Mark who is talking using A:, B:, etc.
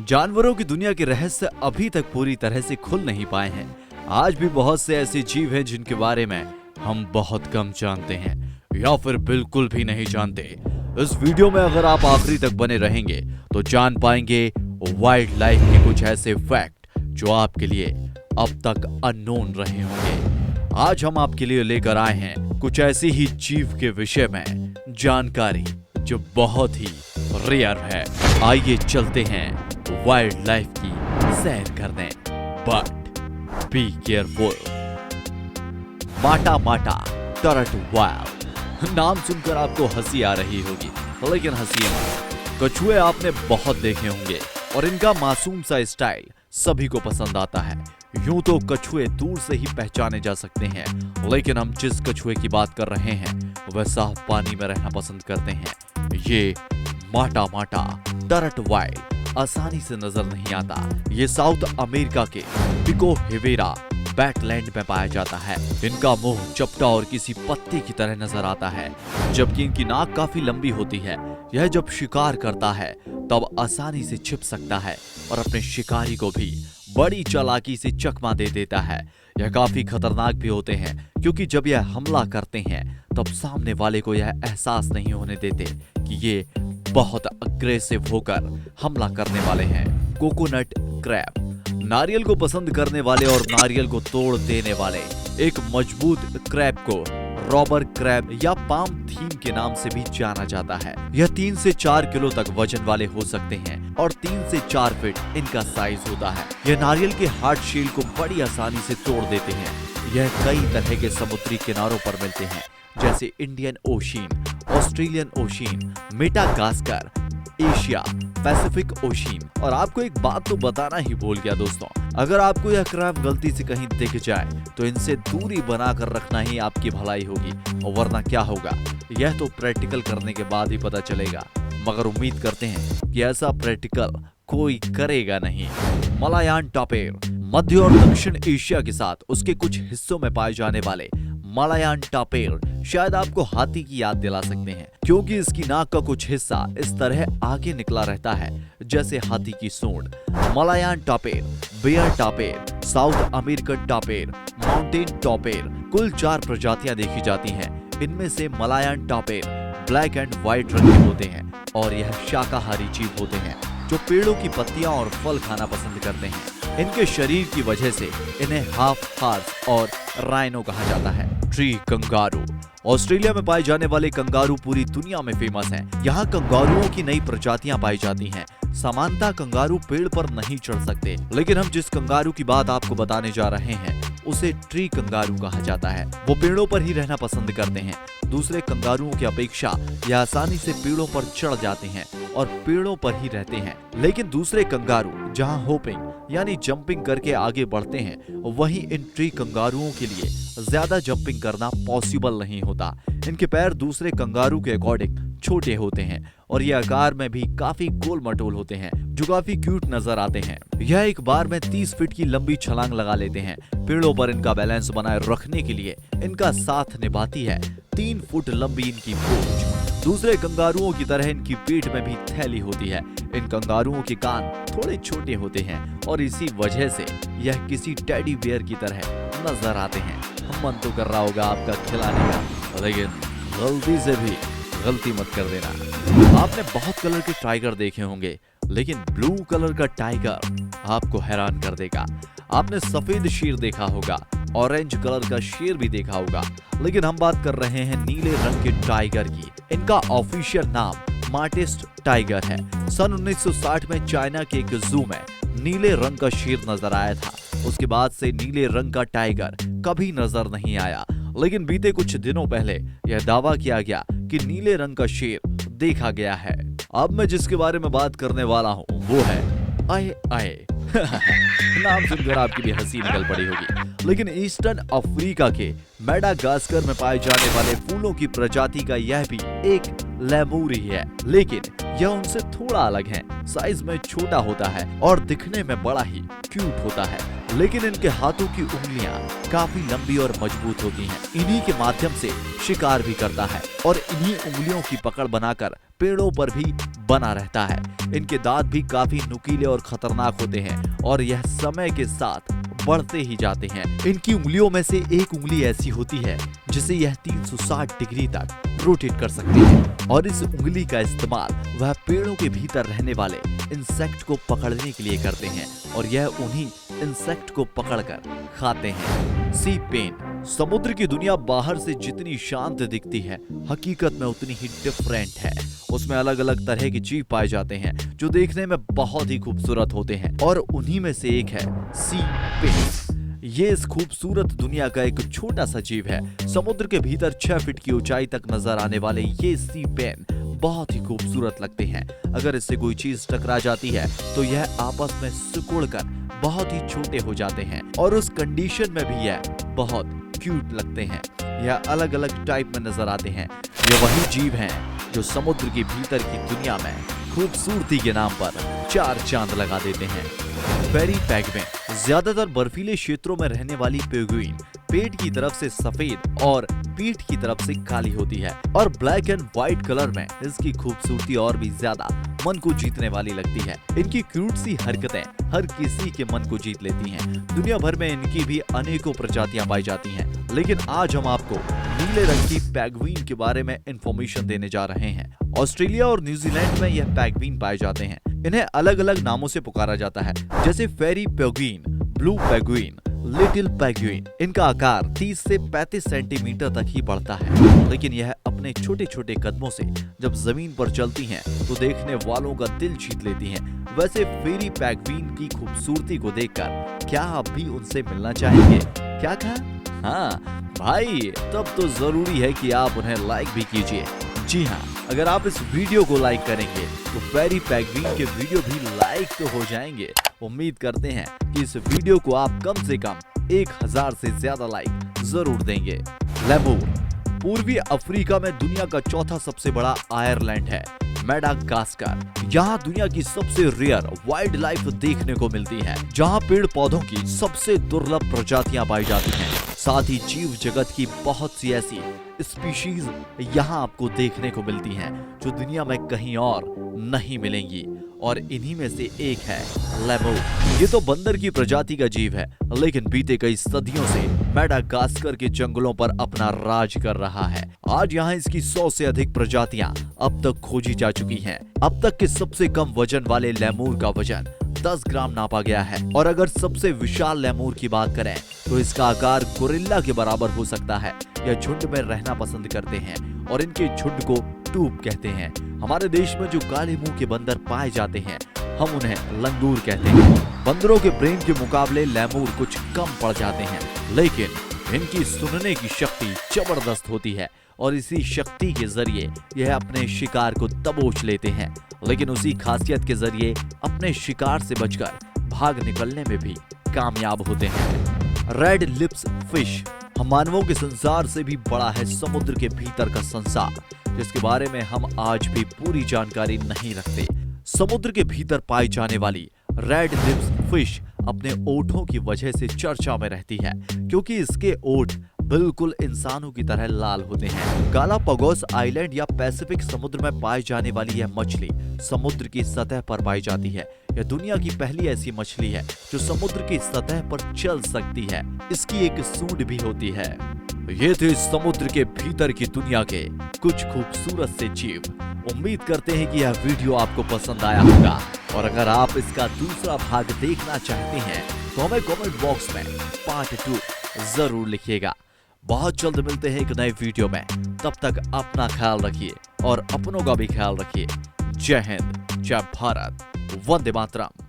A: जानवरों की दुनिया के रहस्य अभी तक पूरी तरह से खुल नहीं पाए हैं। आज भी बहुत से ऐसे जीव हैं जिनके बारे में हम बहुत कम जानते हैं या फिर बिल्कुल भी नहीं जानते। इस वीडियो में अगर आप आखिरी तक बने रहेंगे तो जान पाएंगे वाइल्ड लाइफ के कुछ ऐसे फैक्ट जो आपके लिए अब तक अननोन रहे होंगे। आज हम आपके लिए लेकर आए हैं कुछ ऐसी ही जीव के विषय में जानकारी जो बहुत ही रेयर है। आइए चलते हैं वाइल्ड लाइफ की सैर करने, बट बी केयरफुल। माटा माटा टरट वाइल्ड, नाम सुनकर आपको हंसी आ रही होगी, लेकिन हंसिए मत। कछुए आपने बहुत देखे होंगे और इनका मासूम सा स्टाइल सभी को पसंद आता है। यूं तो कछुए दूर से ही पहचाने जा सकते हैं, लेकिन हम जिस कछुए की बात कर रहे हैं वह साफ पानी में रहना पसंद करते हैं। ये माटा माटा टरट वाइल्ड आसानी से नजर नहीं आता। ये साउथ अमेरिका के पिको हिवेरा बैटलैंड में पाया जाता है। इनका मुंह चपटा और किसी पत्ते की तरह नजर आता है, जबकि इनकी नाक काफी लंबी होती है। यह जब शिकार करता है तब आसानी से छिप सकता है और अपने शिकारी को भी बड़ी चालाकी से चकमा दे देता है। यह काफी खतरनाक भी होते हैं, क्योंकि जब यह हमला करते हैं तब सामने वाले को यह एहसास नहीं होने देते कि ये बहुत अग्रेसिव होकर हमला करने वाले हैं। कोकोनट क्रैब, नारियल को पसंद करने वाले और नारियल को तोड़ देने वाले एक मजबूत क्रैब को रॉबर क्रैब या पाम थीम के नाम से भी जाना जाता है। यह 3 से 4 किलो तक वजन वाले हो सकते हैं और 3 से 4 फीट इनका साइज होता है। यह नारियल के हार्ड शेल को बड़ी आसानी से तोड़ देते हैं। यह कई तरह के समुद्री किनारों पर मिलते हैं, जैसे Indian ocean, Australian ocean, Madagascar, Asia, Pacific ocean. और आपको एक बात तो बताना ही भूल गया दोस्तों, अगर आपको यह क्रैब गलती से कहीं दिख जाए तो इनसे दूरी बनाकर रखना ही आपकी भलाई होगी, और वरना क्या होगा यह तो प्रैक्टिकल करने के बाद ही पता चलेगा। मगर उम्मीद करते हैं कि ऐसा प्रैक्टिकल कोई करेगा नहीं। मलायान टापेर, मध्य और दक्षिण एशिया के साथ उसके कुछ हिस्सों में पाए जाने वाले मलायान टापेर शायद आपको हाथी की याद दिला सकते हैं, क्योंकि इसकी नाक का कुछ हिस्सा इस तरह आगे निकला रहता है जैसे हाथी की सूंड। मलायान टापेर, बेयर टापेर, साउथ अमेरिकन टापेर, माउंटेन टापेर, कुल 4 प्रजातियां देखी जाती हैं। इनमें से मलायान टापेर ब्लैक एंड व्हाइट रंग के होते हैं और यह शाकाहारी जीव होते हैं जो पेड़ों की पत्तियां और फल खाना पसंद करते हैं। इनके शरीर की वजह से इन्हें हाफ हॉर्स और राइनो कहा जाता है। ट्री कंगारू, ऑस्ट्रेलिया में पाए जाने वाले कंगारू पूरी दुनिया में फेमस हैं। यहाँ कंगारुओं की नई प्रजातियां पाई जाती हैं। सामान्यतः कंगारू पेड़ पर नहीं चढ़ सकते, लेकिन हम जिस कंगारू की बात आपको बताने जा रहे हैं उसे ट्री कंगारू कहा जाता है। वो पेड़ों पर ही रहना पसंद करते हैं। दूसरे कंगारुओं की अपेक्षा यह आसानी से पेड़ों पर चढ़ जाते हैं और पेड़ों पर ही रहते हैं। लेकिन दूसरे कंगारू जहां होपिंग यानी जंपिंग करके आगे बढ़ते हैं, वहीं इन ट्री कंगारुओं के लिए ज्यादा जंपिंग करना पॉसिबल नहीं होता। इनके पैर दूसरे कंगारू के अकॉर्डिंग छोटे होते हैं और ये आकार में भी काफी गोल मटोल होते हैं, जो काफी क्यूट नजर आते हैं। यह एक बार में 30 फीट की लंबी छलांग लगा लेते हैं। पेड़ों पर इनका बैलेंस बनाए रखने के लिए इनका साथ निभाती है 3 फुट लंबी इनकी पूंछ। दूसरे कंगारुओं की तरह इनकी पीठ में भी थैली होती है। इन कंगारुओं के कान थोड़े छोटे होते हैं और इसी वजह से यह किसी टेडी बियर की तरह नजर आते हैं। मन तो कर रहा होगा आपका खिलाने का, लेकिन गलती से भी गलती मत कर देना। आपने बहुत कलर के टाइगर देखे होंगे, लेकिन ब्लू कलर का टाइगर आपको हैरान कर देगा। आपने सफेद शेर देखा होगा, ऑरेंज कलर का शेर भी देखा होगा, लेकिन हम बात कर रहे हैं नीले रंग के टाइगर की। इनका ऑफिशियल नाम मार्टेस्ट टाइगर है। सन 1960 में चाइना के एक जू में नीले रंग का शेर नजर आया था। उसके बाद से नीले रंग का टाइगर कभी नजर नहीं आया, लेकिन बीते कुछ दिनों पहले यह दावा किया गया कि नीले रंग का शेर देखा गया है। अब मैं जिसके बारे में बात करने वाला हूँ वो है आए आए। नाम सुनकर आपकी भी हंसी निकल पड़ी होगी, लेकिन ईस्टर्न अफ्रीका के मेडागास्कर में पाए जाने वाले फूलों की प्रजाति का यह भी एक लेमूर ही है, लेकिन यह उनसे थोड़ा अलग है। साइज में छोटा होता है और दिखने में बड़ा ही क्यूट होता है, लेकिन इनके हाथों की उंगलियां काफी लंबी और मजबूत होती हैं। इन्हीं के माध्यम से शिकार भी करता है और इन्हीं उंगलियों की पकड़ बनाकर पेड़ों पर भी बना रहता है। इनके दांत भी काफी नुकीले और खतरनाक होते हैं और यह समय के साथ बढ़ते ही जाते हैं। इनकी उंगलियों में से एक उंगली ऐसी होती है जिसे यह 360 डिग्री तक रोटेट कर सकते हैं और इस उंगली का इस्तेमाल वह पेड़ों के भीतर रहने वाले इंसेक्ट को पकड़ने के लिए करते हैं और यह उन्हीं इंसेक्ट को पकड़कर खाते हैं। सी पेन। समुद्र की दुनिया बाहर से जितनी शांत दिखती है, हकीकत में उतनी ही डिफरेंट है। उसमें अलग अलग तरह के जीव पाए जाते हैं जो देखने में बहुत ही खूबसूरत होते हैं और उन्हीं में से एक है सी पेन। ये इस खूबसूरत दुनिया का एक छोटा सा जीव है। समुद्र के भीतर 6 फीट की ऊंचाई तक नजर आने वाले ये सी पेन बहुत ही खूबसूरत लगते हैं। अगर इससे कोई चीज टकरा जाती है तो यह आपस में सिकुड़कर बहुत ही छोटे हो जाते हैं और उस कंडीशन में भी यह बहुत क्यूट लगते हैं। यह अलग अलग टाइप में नजर आते हैं। ये वही जीव हैं जो समुद्र के भीतर की दुनिया में खूबसूरती के नाम पर 4 चांद लगा देते हैं। फेरी पेंगुइन। ज्यादातर बर्फीले क्षेत्रों में रहने वाली पेंगुइन पेट की तरफ से सफेद और पीठ की तरफ से काली होती है और ब्लैक एंड व्हाइट कलर में इसकी खूबसूरती और भी ज्यादा मन को जीतने वाली लगती है। इनकी क्यूट सी हरकतें हर किसी के मन को जीत लेती हैं। दुनिया भर में इनकी भी अनेकों प्रजातियां पाई जाती हैं, लेकिन आज हम आपको नीले रंग की पेंगुइन के बारे में इंफॉर्मेशन देने जा रहे हैं। ऑस्ट्रेलिया और न्यूजीलैंड में यह पेंगुइन पाए जाते हैं। इन्हें अलग अलग नामों से पुकारा जाता है, जैसे fairy penguin, blue penguin, little penguin. इनका आकार 30 से 35 सेंटीमीटर तक ही बढ़ता है, लेकिन यह अपने छोटे छोटे कदमों से जब जमीन पर चलती हैं तो देखने वालों का दिल जीत लेती हैं। वैसे फेरी पेंगुइन की खूबसूरती को देखकर क्या आप भी उनसे मिलना चाहेंगे? क्या कहा? हाँ भाई, तब तो जरूरी है कि आप उन्हें लाइक भी कीजिए। जी हाँ, अगर आप इस वीडियो को लाइक करेंगे तो फेरी पेंगुइन के वीडियो भी लाइक तो हो जाएंगे। उम्मीद करते हैं कि इस वीडियो को आप कम से कम 1000 से ज्यादा लाइक जरूर देंगे। लेमूर। पूर्वी अफ्रीका में दुनिया का चौथा सबसे बड़ा आयरलैंड है मेडागास्कर। यहाँ दुनिया की सबसे रेयर वाइल्ड लाइफ देखने को मिलती है, जहाँ पेड़ पौधों की सबसे दुर्लभ प्रजातियां पाई जाती हैं। साथ ही जीव जगत की बहुत सी ऐसी स्पीशीज यहाँ आपको देखने को मिलती हैं जो दुनिया में कहीं और नहीं मिलेंगी, और इन्हीं में से एक है लेमूर। ये तो बंदर की प्रजाति का जीव है, लेकिन बीते कई सदियों से मेडागास्कर के जंगलों पर अपना राज कर रहा है। आज यहाँ इसकी 100 से अधिक प्रजातियां अब तक खोजी जा चुकी हैं। अब तक के सबसे कम वजन वाले लेमूर का वजन 10 ग्राम नापा गया है, और अगर सबसे विशाल लेमूर की बात करें तो इसका आकार गोरिल्ला के बराबर हो सकता है। यह झुंड में रहना पसंद करते हैं और इनके झुंड को टूप कहते हैं। हमारे देश में जो काले मुंह के बंदर पाए जाते हैं, हम उन्हें लंगूर कहते हैं। बंदरों के ब्रेन के मुकाबले लेमूर कुछ कम पड़ जाते हैं, लेकिन इनकी सुनने की शक्ति जबरदस्त होती है और इसी शक्ति के जरिए यह अपने शिकार को दबोच लेते हैं, लेकिन उसी खासियत के जरिए अपने शिकार से बचकर भाग निकलने में भी कामयाब होते हैं। Red lips fish. हम मानवों के संसार से भी बड़ा है समुद्र के भीतर का संसार, जिसके बारे में हम आज भी पूरी जानकारी नहीं रखते। समुद्र के भीतर पाई जाने वाली रेड लिप्स फिश अपने ओठों की वजह से चर्चा में रहती है, क्योंकि इसके ओठ बिल्कुल इंसानों की तरह लाल होते हैं। गालापागोस आइलैंड या पैसिफिक समुद्र में पाई जाने वाली यह मछली समुद्र की सतह पर पाई जाती है। यह दुनिया की पहली ऐसी मछली है जो समुद्र की सतह पर चल सकती है। इसकी एक सूंड भी होती है। ये थे समुद्र के भीतर की दुनिया के कुछ खूबसूरत से जीव। उम्मीद करते हैं कि यह वीडियो आपको पसंद आया होगा, और अगर आप इसका दूसरा भाग देखना चाहते हैं तो हमें कमेंट बॉक्स में पार्ट 2 जरूर लिखिएगा। बहुत जल्द मिलते हैं एक नए वीडियो में। तब तक अपना ख्याल रखिए और अपनों का भी ख्याल रखिए। जय हिंद, जय भारत, वंदे मातरम।